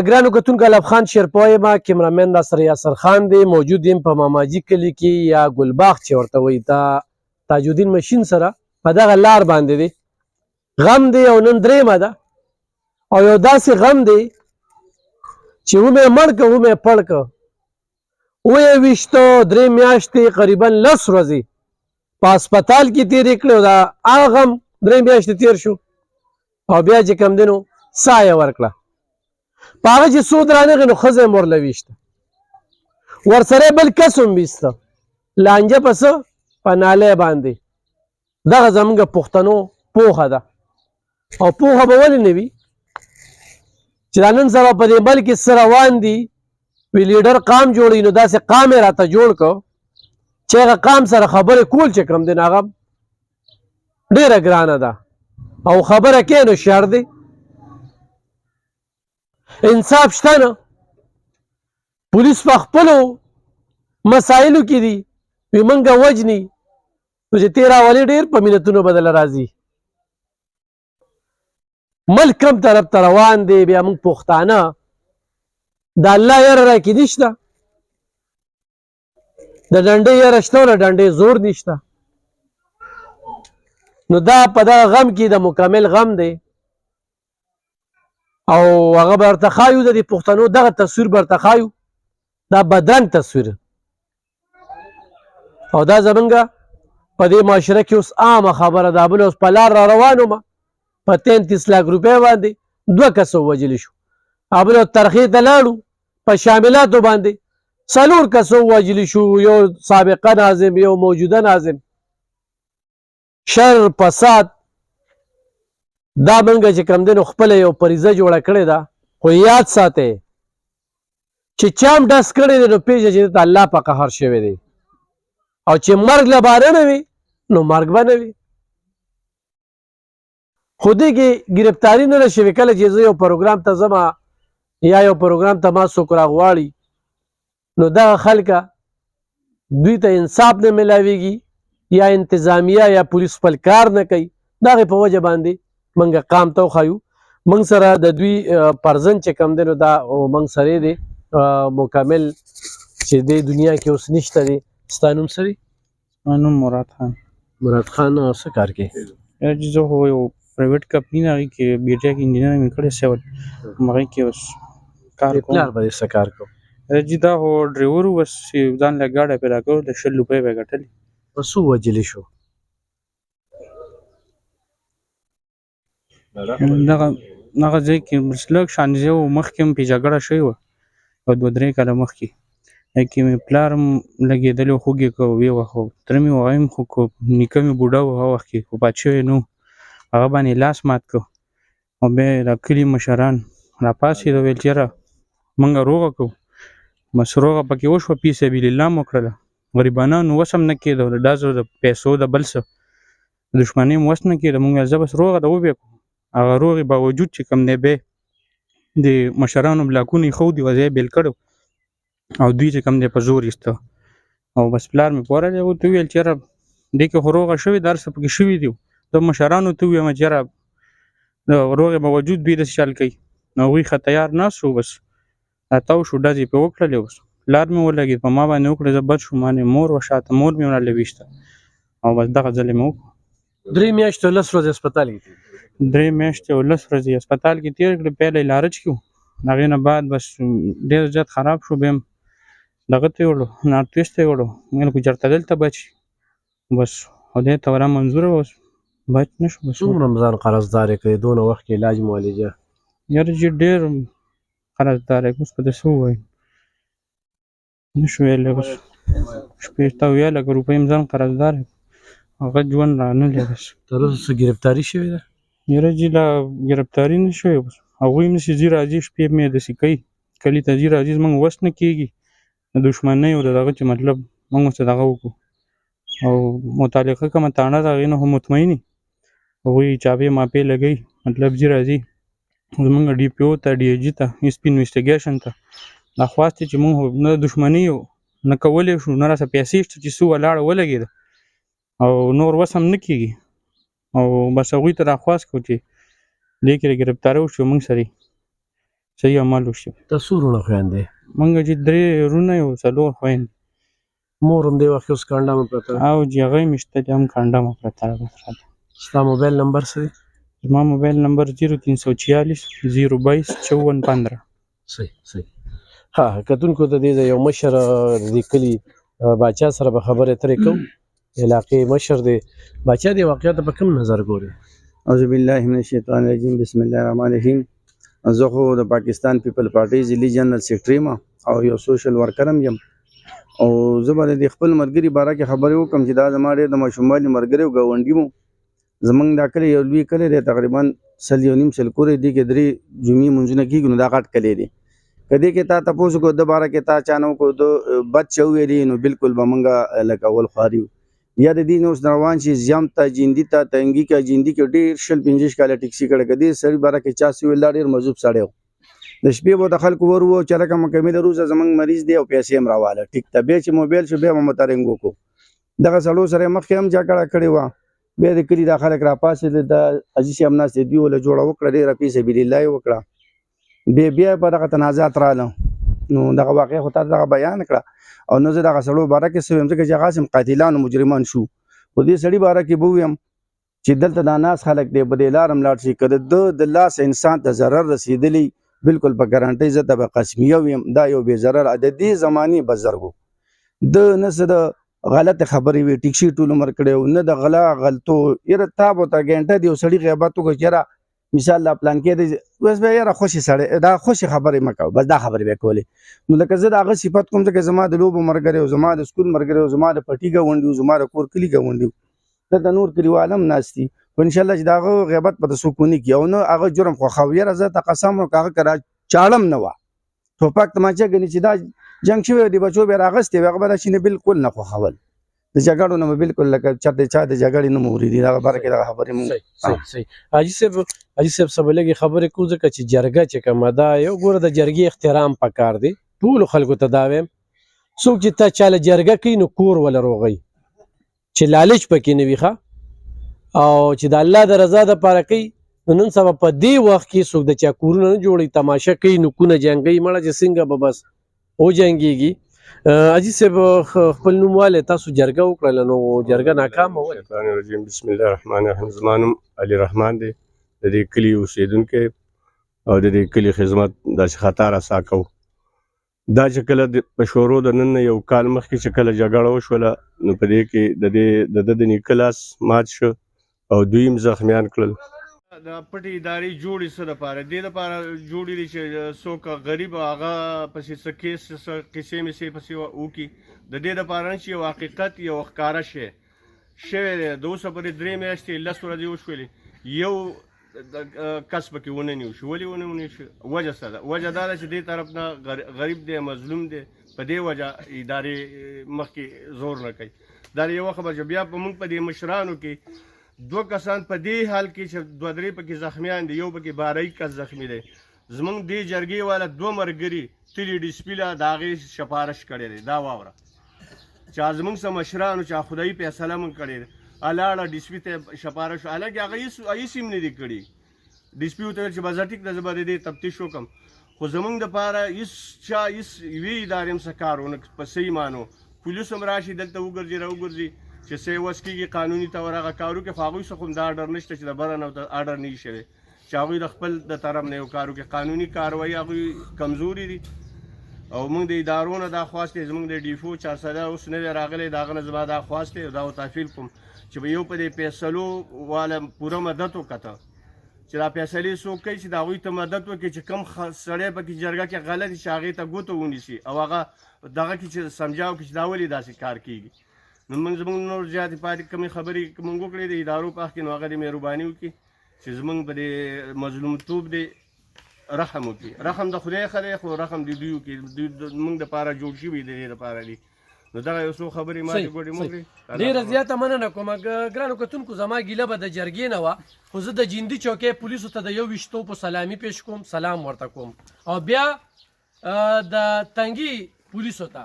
ګرانو کتونکو الف خان شیرپوی ما کیمرامین ناصر یاسر خان دی موجود یم په ماماجي کلي کې یا ګلباغ چې ورته وایي تاج الدین مشین سره په دغه لار باندې دی غم دی او نن درېیمه ده او یو داسې غم دی چې ومې مړ که ومې پړ که 28 درې میاشتې قریبا 10 ورځې په هسپتال کې تېرې کړې او دا هغه غم 3 میاشتې تېر شو او بیا چې کوم دی نو ساه یې ورکړه په هغه چې سود رانغی نو ښځه یې مورله ویشته ورسره یې بل کس هم ویسته لانجه په څه په نالی باندې دغه زموږ پښتنو پوهه ده او پوهه به ولې نه وي چې دا نن سبا په دې ملک کې څه روان دي وی لیډر قام جوړوي نو داسې قام یې راته جوړ کړ چې هغه قام سره خبرې کول چې کوم دی نو هغه ډېره ګرانه ده او خبره کوې نو شر دی انصاف شته نه پولیس په خپلو مسایلو کې دي وي موږ وجني نو چې تی راولې ډېر په ملتونو بدله راځي ملک کم طرف ته روان دی بیا موږ پښتانه د الله یره راکې نشته د ډنډې یره شته او د ډنډې زور نشته نو دا په دغه غم کې د مکمل غم دی او هغه به ورته ښایو د دې پښتنو دغه تصویر به ورته ښایو دا بدرنګ تصویر او دا زمونږ په دې معاشره کې اوس عامه خبره ده بل اوس په لار را روان ومه په 33 लाख روپۍ باندې 2 کسه ووژلي شو بل ترخې ته لاړو په شاملاتو باندې 4 کسه ووژلي شو یو سابقه ناظم یو موجوده ناظم شر فساد دا منګه چې کم دی نو خپله یو فریضه جوړه کړې ده خو یاد ساتئ چې چا هم ډس کړی دی نو پېژنه چې دلته الله په قهر شوی دی او چې مرګ له باره نه وي نو مرګ به نه وي خو دې کې ګرفتاري نه ده شوې کله چې زه یو پروګرام ته ځم یا یو پروګرام ته ما څوک راغواړي نو دغه خلکه دوی ته انصاف نه میلاویږي یا انتظامیه یا پولیس خپل کار نه کوي د هغې په وجه باندې موږ قام ته وښایو موږ سره د دوی پرزن چې کوم دی نو دا موږ سره دی مکمل چې دې دنیا کې اوس نشته دی ستا نوم څه دی؟ زما نوم مراد خان. مراد خان څه کار کوې؟ زه خو یو پرایویټ کمپني ده هغې کې بیټیا کې انجینر مې کړی سیول هغې کې اوس کار کوم. پلار به دې څه کار کوم؟ جي دا خو ډریور و بس ځان له ګاډی پیدا کړو د 20 روپۍ به یې ګټلې. په څو وژلی شو؟ دغه ځای کې بس لږ شان ځای و مخکې هم پې جګړه شوې وه او 2-3 کاله مخکې هغې کې مې پلار هم لګېدلی و خوږ یې کړ ویې واهه تره مې و هغه هم خو نیکه مې بوډا و هغه وخت کې خو پات شوی نه و هغه باندې لاس مات کړ او بیا یې د کلي مشران راپاڅېد ویل چې یاره موږ روغه کوو بس روغه پکې وشوه فی سبیل الله مو کړله غریبانانو وس هم نه کېده د ډازو د پیسو د بل څه دښمنۍ هم وس نه کېده موږ ویل زه بس روغه ده وبې کړو هغه روغې باوجود چې کوم دی بیا د مشرانو بلاکونه یې ښودي وه ځای یې بېل کړی او دوی چې کوم دی په زور ایسته او بس پلار مې پورلی ورته وویل چې یاره دې کې خو روغه شوې دا هر څه پکې شوي دي زه مشرانو ته ووایم چې یاره د روغې باوجود دوی داسې چل کوي نو هغوی ښه تیار ناست شو بس راتاو شو ډزې پرې وکړلې اوس پلار مې ولګېد په ما باندې وکړې زه بد شوم مانې مور وه شاته مور مې ورله ویشته او بس دغه ځل یې مې وکړو 3 میاشتې 10 ورځې هسپتال کې 3 میاشتې او 10 ورځې هسپتال کې تېرې کړې بیا یې لارج کې و هغې نه بعد بس ډېر زیات خراب شو بیا هم دغه ته یې وړو نارتویس ته یې وړو ویل خو چېرته دلته بچ بس خدای ته ورا منظوره اوس بچ نه شو بس څومره ځان قرضدار یې کړې دونه وخت کې علاج معالجه یاره چې ډېر قرضدار یې اوس به درته څه ووایم نه شو ویلی بس 80 لکه روپۍ هم ځان قرضدار یم هغه ژوند رانهلی بس تر اوسه څه ګرفتاري شوې ده؟ یاره جي لا ګرفتاري نه شوې بس هغوی هم داسې ځي راځي شپې مې داسې کوي کلي ته ځي راځي زموږ وس نه کېږي د دښمنۍ او د دغه چې مطلب موږ ورته دغه وکړو او متعلقه کومه تاڼه ده هغې نه خو مطمئن یي هغوی چاپې ماپې لګوي مطلب ځي راځي زموږ ډي پي او ته ډي اي جي ته SP انویسټیګیشن ته دا خواست دی چې موږ نه دښمني یو نه کولی شو نه راسه پیسې شته چې څه ولاړه ولګېده او نور وس هم نه کېږي او بس هغوی ته راخواست کړو چې دې کې ګرفتاره وشو موږ سره صحیح عمل وشي. ته څو وروڼه خویندې؟ موږ چې 3 وروڼه یو 4 خویندې مور هم دې وخت کې اوس کانډامه پرته ده. او چې هغه یې مې شته دي هم کانډامه پرته ده سره. ستا موبایل نمبر څه دی؟ زما موبایل نمبر 0346 022 5415. صحیح. ها کتونکو ته دې یو مشر د کلي باچا سره به خبرې اترې کوو. علاقې مشر دی. باچا دې واقعیت په کوم نظر ګوري؟ اعوذ بالله من الشیطان الرجیم بسم الله الرحمن الرحیم. زه خو د پاکستان پیپل پارټي ضلعي جنرال سیکرټري یم او یو سوشل ورکر هم یم او زه به د خپل ملګري باره کې خبرې وکړم چې دا زما ډېر د ماشوموالي ملګري او ګاونډي مو. زمونږ دا کلی یو لوی کلی دی، تقریبا 1.5 کورې دي کې 3 جمعې مونځونه کېږي نو دا غټ کلی دی. که دې کې تا تپوس وکړو د باره کې تا چا نه وکړو د بد څه وویلي نو بالکل به مونږ لکه اول خواري وو. یا د دې نه اوس روان شي زیم ته جیندي ته تنګي کا جیندي کې ډېر 25 کاله ټیکسي کړه که دې سړي باره کې چا څه ویل دا ډېر مذوب سړی و. د شپې به د خلکو ور وو چې لکه مکمل روزه زمونږ مریض دی او پیسې هم راواله ټیک ته. بیا چې موبایل شو بیا به مترنګ وکړو. دغه سړو سره مخکې هم جګړه کړې وه. بیا د کلي دا خلک راپاڅېدل، د حاجي صاحب ناست دی، دوی وله جوړه وکړه ډېره فی سبیل الله یې وکړه. بیا په دغه تنازعات راغله نو دغه واقعه خو تا دغه بیان کړه او نو زه دغه سړو باره کې څه ویم ځکه چې هغه هم قاتلان او مجرمان شو. خو دې سړي باره کې به ویم چې دلته دا ناس خلک دی په دې لار هم لاړ شي که د لاس انسان ته ضرر رسېدلی بالکل په ګارانټۍ زه ته به قسمیه ویم دا یو بې ضرر د دې زمانې بزرګ و. د نه څه د غلطې خبرې وي ټیکسي ټول عمر کړی و، نه د غلا غلطو. یاره تا به ورته ګنټه د یو سړي غیبت وکړو چې یاره مثال دا پلان کې دی بس بیا یاره خوشې سړی دا خوشې خبرې مه کوه بس دا خبرې به یې کولې. نو لکه زه د هغه صفت کوم ځکه زما د لوبو ملګری او زما د سکول ملګری او زما د پټي ګاونډي او زما د کور کلي ګاونډي دلته نور کلیوال هم ناست دي خو انشاءالله چې د هغه غیبت به د څوک ونه کړي او نه هغه جرم خوښوي. یاره زه ته قسم وکړم هغه که را چاړم نه وه ټوپک تماچه ګڼي چې دا جنګ شوی د بچو بیا راغستې وي هغه به دا شي نه بالکل نه خوښول. د جګړو نه بالکل لکه چاته چا د جګړې نه موري دغه باره کې دغه خبرې مونږ صحیح. حاجي صاحب سبا لږې خبرې کوو ځکه چې جرګه چې کومه ده یو ګوره د جرګې احترام پکار دی. ټولو خلکو ته دا وایم څوک چې تا چاله جرګه کوي نو کور وله روغی چې لالچ پکې نه وي ښه او چې د الله د رضا دپاره کوي. نو نن سبا په دې وخت کې څوک د چا کورونه نه جوړوي تماشه کوي نوکونه جنګوي مړه چې څنګه به بس وجنګېږي. عزیز صاحب خپل نوموالی تاسو جرګه وکړله نو جرګه ناکامه ولې؟ شیطان الرجیم بسم الله الرحمن الرحیم. زما نوم علي رحمان دی، د دې کلي اوسېدونکی او د دې کلي خدمت داسې خطا رسا کوو. دا چې کله په شورو د نن نه یو کال مخکې چې کله جګړه وشوله نو په دې کې د ده د نیکه لاس مات شو او دوی هم زخمیان کړل. د پټې ادارې جوړې څه دپاره دې دپاره جوړې دي چې څوک غریب هغه پسې څه کیس څه قصې مسې پسې وکړي د دې دپاره نه چې یو حقیقت یو ښکاره شی شوی دی. د اوسه پورې 3 میاشتې 10 ورځې وشولې یو کس پکې ونه نیو شو. ولې ونه نیو شو؟ وجه څه ده؟ وجه دا ده چې دې طرف نه غریب دی مظلوم دی په دې وجه ادارې مخکې زور نه کوي. دا یوه خبره چې بیا په موږ په دې مشرانو کې 2 کسان په دې حال کې چې 2-3 پکې زخمیان دي، یو پکې 12 کس زخمی دی. زمونږ دې جرګې والا 2 ملګري تلي ډي سپي له د هغې سفارش کړی دی. دا واوره چې زمونږ څه مشرانو چې خدایي فیصله مونږ کړې ده الاړه ډي سپي ته سفارش حالانکې هغه هېڅ هم نه دي کړي. ډي سپي ورته ویل چې بس ټیک ده زه به د دې تفتیش وکړم خو زمونږ دپاره هېڅ چا هېڅ یوې ادارې هم څه کار ونه په صحیح معنو. پولیس هم راشي دلته وګرځي راوګرځي چې څه یې وس کېږي قانوني طور هغه کار وکړي خو هغوی څخه هم دا اډر نشته چې د بره نه اډر نه وي شوی چې هغوی د خپل د طرف نه یو کار وکړي. قانوني کاروایي هغوی کمزوري دي او موږ د ادارو نه دا خواست دی زموږ د ډیفو 400 اوس نه دی راغلی د هغه نه زما دا خواست دی دا ورته اپیل کوم چې به یو په دې فیصلو والا پوره مدد وکړه چې دا فیصلې څوک کوي چې د هغوی ته مدد وکړي چې کوم سړی پکې جرګه کې غلط شي هغې ته ګوته ونیسي او هغه دغه کې چې سمجاو کړي چې دا ولې داسې کار کېږي. نو موږ زموږ نور زیاتې پاتې کمې خبرې موږ وکړې د ادارو په حق کې نو هغه دې مهرباني وکړي چې زموږ په دې مظلومتوب دې رحم وکړي. رحم د خدای ښه دی خو رحم د دوی وکړي موږ دپاره جوړ شوي د دې دپاره دي. نو دغه یو څو خبرې ماتې ګوډې موږ ډېره زیاته مننه کوم ګرانو کتونکو زما ګیله به د جرګې نه وه خو زه د جیندي چوکۍ پولیسو ته د 21 په سلامي پیش کوم سلام ورته کوم او بیا د تنګي پولیسو ته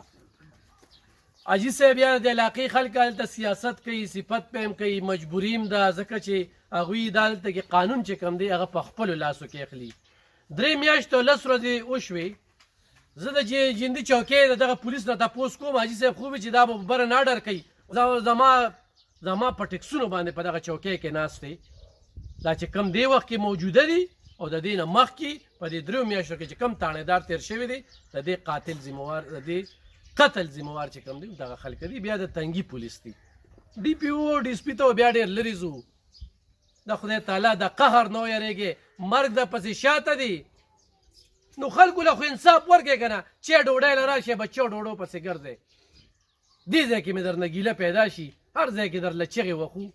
حاجي صاحب یا د علاقې خلک هلته سیاست کوي صفت په هم کوي مجبوري هم ده ځکه چې هغوی دا دلته کې قانون چې کوم دی هغه په خپلو لاسو کې اخلي 3 میاشتو 10 ورځې وشوې زه د جندي چوکۍ د دغه پولیس نه تپوس کوم حاجي صاحب خو چې دا به بره نه ډر کوي زما په ټکسونو باندې په دغه چوکۍ کې ناست دی دا چې کم دی وخت کې موجوده دي او د دې نه مخکې په دې 3 میاشتو کې چې کم تاڼېدار تېر شوی دی د دې قاتل ذموار د دې قتل ذموار چې کوم دی دغه خلک دي بیا د تنګي پولیس دي ډي پي او ډي سپي ته بیا ډېر لرې ځو د خدای تعالی د قهر نه ویرېږي مرګ د پسې شاته دی نو خلکو له خو انصاف ورکړئ که نه چې ډوډۍ له راشي بچو ډوډو پسې ګرځئ دې ځای کې مې درنه ګیله پیدا شي هر ځای کې درله چغې وخو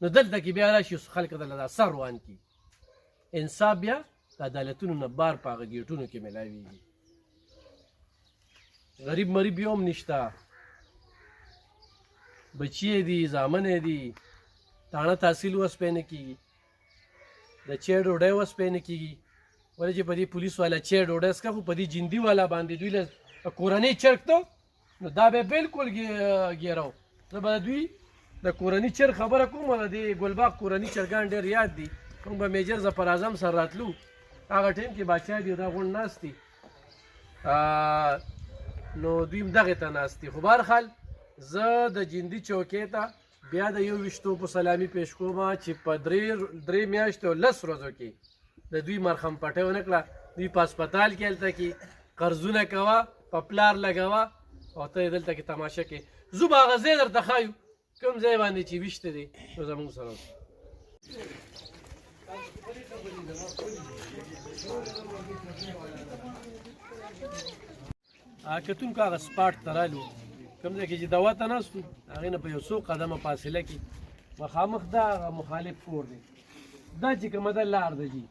نو دلته کې بیا راشي خلک درله دا سر روان کړي انصاف بیا د عدالتونو نه بار په هغه ګیټونو کې میلاویږي غریب مریب یو هم نشته بچی دي زامن دي تاڼه تحصیل وس پې نه کېږي د چای ډوډۍ وس پې نه کېږي ولې چې په دې پولیس والا چای ډوډۍ څکه خو په دې جندي والا باندې دوی له کورنۍ چرګ ته نو دا به بالکل ګیراو زه به دوی د کورني چرګ خبره کوم د دې ګلباغ کورني چرګان ډېر یاد دي کوم به میجر ظفر اعظم سره راتلو هغه ټایم کې باچا دي دا غونډ ناست دي نو دوی هم دغې ته ناست دي خو بهرحال زه د جندي چوکۍ ته بیا د 21 په سلامي پیش کوم چې په 3 میاشتو 10 ورځو کې د دوی مرخم پټۍ ونه کړه دوی په هسپتال کې هلته کې قرضونه کوه په پلار لګوه او ته یې دلته کې تماشه کې زه به هغه ځای درته ښایو کوم ځای باندې چې ویشته دی نو زموږ سره کتونکو هغه سپاټ ته رالو کوم ځای کې چې دوا ته ناستو هغې نه په یو څو قدمه فاصله کې مخامخ دا هغه مخالف کور دی دا چې کومه ده لار ده جي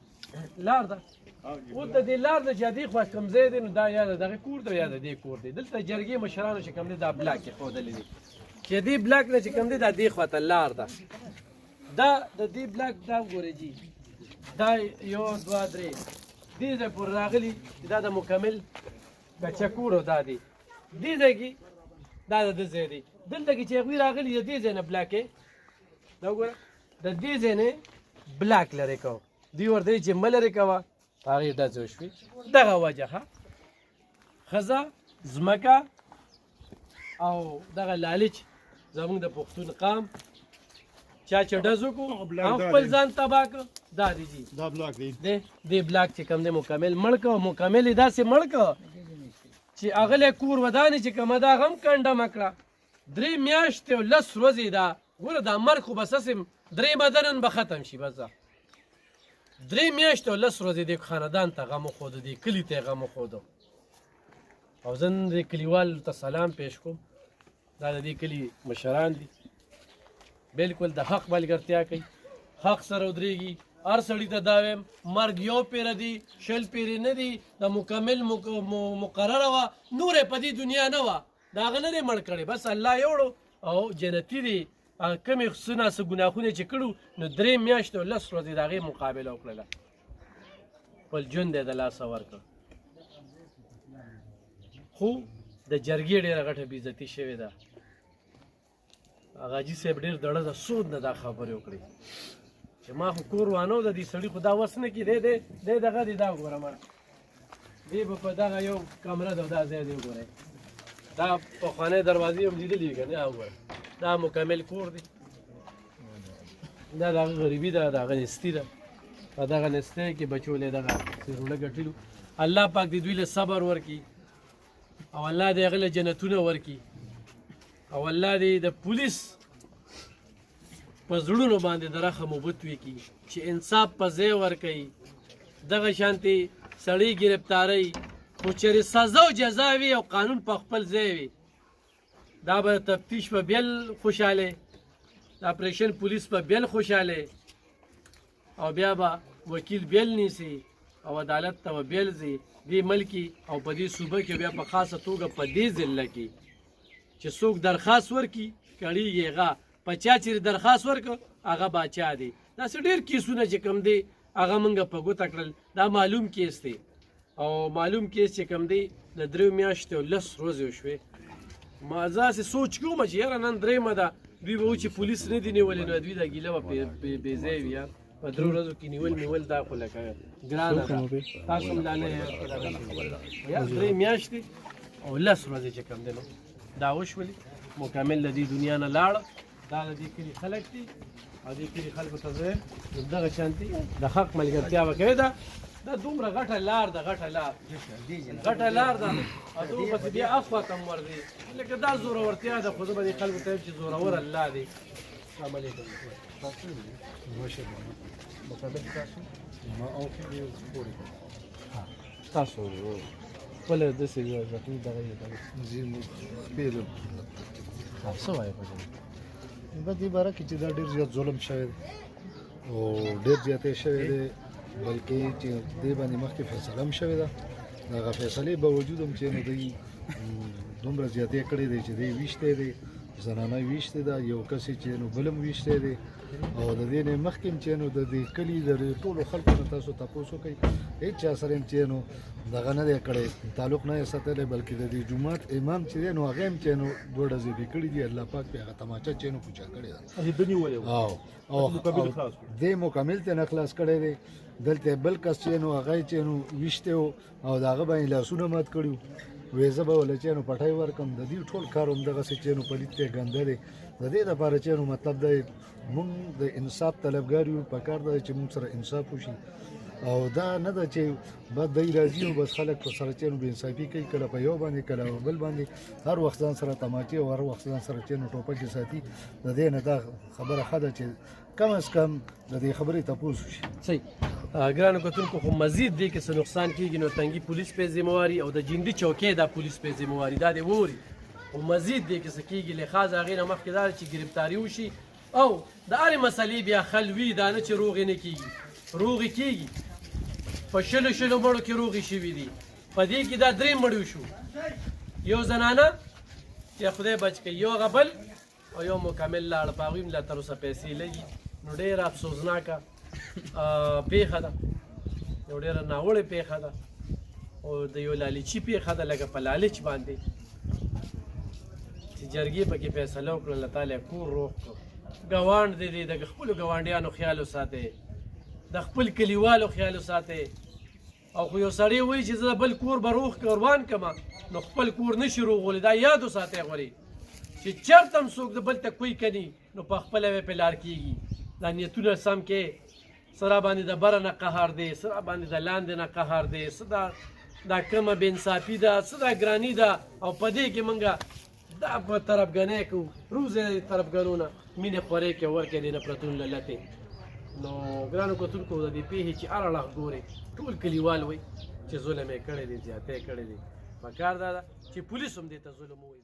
لار ده اوس د دې لار نه چې دې خوا کوم ځای دی نو دا یا د دغه کور دی یا د دې کور دی دلته جرګې مشرانو چې کوم دی دا بلاک ایښودلی دی چې دې بلاک نه چې کوم دی دا دې خوا ته لار ده دا د دې بلاک دا وګورئ جي دا 1 2 3 دې ځای پورې راغلي دا د مکمل کچه کور دا دی دې ځای کې دا د ده ځای دی دلته کې چې هغوی راغلي د دې ځای نه بلاک یې دا وګوره د دې ځای نه بلاک لرې کوه دوی ورته وایي چې مه لرې کوه هغې ډزې وشوې دغه وجه ښه ښځه ځمکه او دغه لالچ زموږ د پښتون قام چا چې ډز وکړو هم خپل ځان تباه کړه دا دی جي دا بلاک دی دې بلاک چې کوم دی مکمل مړ کړه مکمل یې داسې مړ کړه چې هغه کور ودانې چې کومه ده هغه هم کنډمه کړه 3 میاشتې او 10 ورځې ده ګوره دا مرګ خو بس هسې 3 بدنن به ختم شي بس 3 میاشتې او 10 ورځې دې خاندان ته غم وښوده دې کلي ته یې غم وښوده او زه نن دې کلیوالو ته سلام پیش کوم دا د دې کلي مشران دي بالکل د حق ملګرتیا کوي حق سره ودرېږي هر سړي ته دا وایم مرګ یو پیره دی 20 پیرې نه دي د مکمل مقرره وه نور یې په دې دنیا نه وه د هغه نه دی مړ کړی بس الله یوړو او جنتي دی کمې څه ناڅه ګناهونه چې کړو نو 3 میاشتې او 10 ورځې د هغې مقابله وکړله خپل ژوند یې د لاسه ورکړ خو د جرګې ډېره غټه بېعزتي شوې ده هغه حاجي صاحب ډېر دړه د سود نه دا خبرې وکړې چې ما خو کور وانه د دې سړي خو دا وس نه کړي دی دغه دی دا وګوره ما دی به په دغه یو کمره ده دا ځای دی وګورئ دا پخوانی دروازې هم لیدلي وي که نه وګوره دا مکمل کور دی دا د هغه غریبي ده د هغه نستي ده په دغه نستی کې بچو له دغه سیرونه ګټلو الله پاک دې دوی له صبر ورکړي او الله دې هغه له جنتونه ورکړي او الله دې د پولیس په زړونو باندې د رحم اوبت وکړي چې انصاف په ځای ورکوي دغه شانتې سړی ګرفتارۍ خو چېرې سزا او جزا وي او قانون په خپل ځای وي دا به تفتیش په بیل خوشحاله د اپریشن پولیس په بیل خوشحاله او بیا به وکیل بیل نیسي او عدالت ته به بیل ځي دې ملکي او په دې صوبه کې بیا په خاصه توګه په دې ضلع کې چې څوک درخواست ورکړي کړېږي هغه په چا چې درخواست ورکړه هغه باچا دی داسې ډېر کیسونه چې کوم دی هغه موږ په ګوته کړل دا معلوم کیس دی او معلوم کیس چې کوم دی د 3 میاشتې او 10 ورځې وشوې ما داسې سوچ کوم چې یاره نن درېیمه ده دوی به و چې پولیس نه دي نیولې نو دوی دا ګیله به بې ځای وي یار په 3 ورځو کې نیول دا خو لکه ګرانه ده تاسو هم لا نه یار 3 میاشتې او 10 ورځې چې کوم دی نو دا وشولې مکمل د دې دنیا نه لاړه دا د دې کلي خلک دي او دې کلي خلکو ته زه دغه شانتي د حق ملګرتیا به کوې دا دومره غټه لار ده غټه لار ده او دوی پسې بیا اخوا ته هم ورځي لکه دا زورورتیا ده خو زه به دې خلکو ته وایم چې زورور الله دی السلام علیکم تاسو خپله داسې ذاتي دغه یې څه وایې په په دې باره کې چې دا ډېر زیات ظلم شوی دی او ډېر زیاتی شوی دی بلکې چې دې باندې مخکې فیصله هم شوې ده د هغه فیصلې باوجود هم چې نو دوی دومره زیاتی کړی دی چې دی ویشتی دی زنانه ویشتې ده یو کس چې نو بل هم ویشتی دی او د دې نه مخکې چې نو د دې کلي د ټولو خلکو نه تاسو تپوس وکئ هېڅ چا سره هم چې نو دغه نه دی کړی تعلق نه یې ساتلی بلکې د دې جومات امام چې دی نو هغه هم چې نو 2 ډزې پې کړي دي الله پاک پې هغه تماچه چې نو کوچا کړې ده او دې مکمل ته نه خلاص کړی دی دلته بل کس چې نو هغه چې نو ویشتی و او د هغه باندې لاسونه مات کړي وې زه به ولې چې نو پټی ورکړم د دې ټول کار همدغسې چې نو پلیت دی ګنده دی د دې دپاره چې نو مطلب دی مونږ د انصاف طلبګار یو پکار ده چې مونږ سره انصاف وشي او دا نه ده چې بس دی راځي او بس خلک په سره چې نو بې انصافي کوي کله په یو باندې کله بل باندې هر وخت ځان سره تماچې او هر وخت ځان سره چې نو ټوپکې ساتي د دې نه دا خبره ښه ده چې کم از کم د دې خبرې تپوس وشي صحیح ګرانو کتونکو خو مزید دی که څه نقصان کېږي نو تنګي پولیس پې ذمواري او د جندي چوکۍ دا پولیس پې ذمواري دا دې ووري خو مزید دی که څه کېږي لحاظ هغې نه مخکې دا چې ګرفتاري وشي او د هرې مسلې بیا حل وي دا نه چې روغې نه کېږي روغې کېږي په 20 مړو کې روغې شوي دي په دې کې دا 3 مړي شو یو زنانه یا خدای بچ کړي یو هغه بل او یو مکمل لاړ په هغوی هم لا تر اوسه پیسې لګي نو ډېره افسوسناکه پیښه ده یو ډېره ناوړې پیښه ده او د یو لالچي پیښه ده لکه په لالچ باندې چې جرګې پکې فیصله وکړه الله تعالی کور روغ کړو ګاونډ دی د خپلو ګاونډیانو خیال وساتئ د خپل کلیوالو خیال وساتئ او خو یو سړی وایي چې زه د بل کور به روغ روان کړم نو خپل کور نشي روغولی دا یاد وساتئ غورې چې چېرته هم څوک د بل ته کوی کني نو په خپله به پې لار کېږي دا نیتونه سم کې سره باندې د بره نه قهر دی سره باندې د لاندې نه قهر دی څه دا کمه بې انصافي ده څه دا ګراني ده او په دې کې موږ دا په طرفګنۍ کوو روزې طرفګنو نه مینې خورې کې ورکې دی نفرتونه له لتې نو ګرانو کتونکو د دې پیښې چې هر اړخ ګورې ټول کلیوال وایي چې ظلم یې کړی دی زیاتی یې کړی دی پکار دا ده چې پولیس هم دې ته ظلم ووایي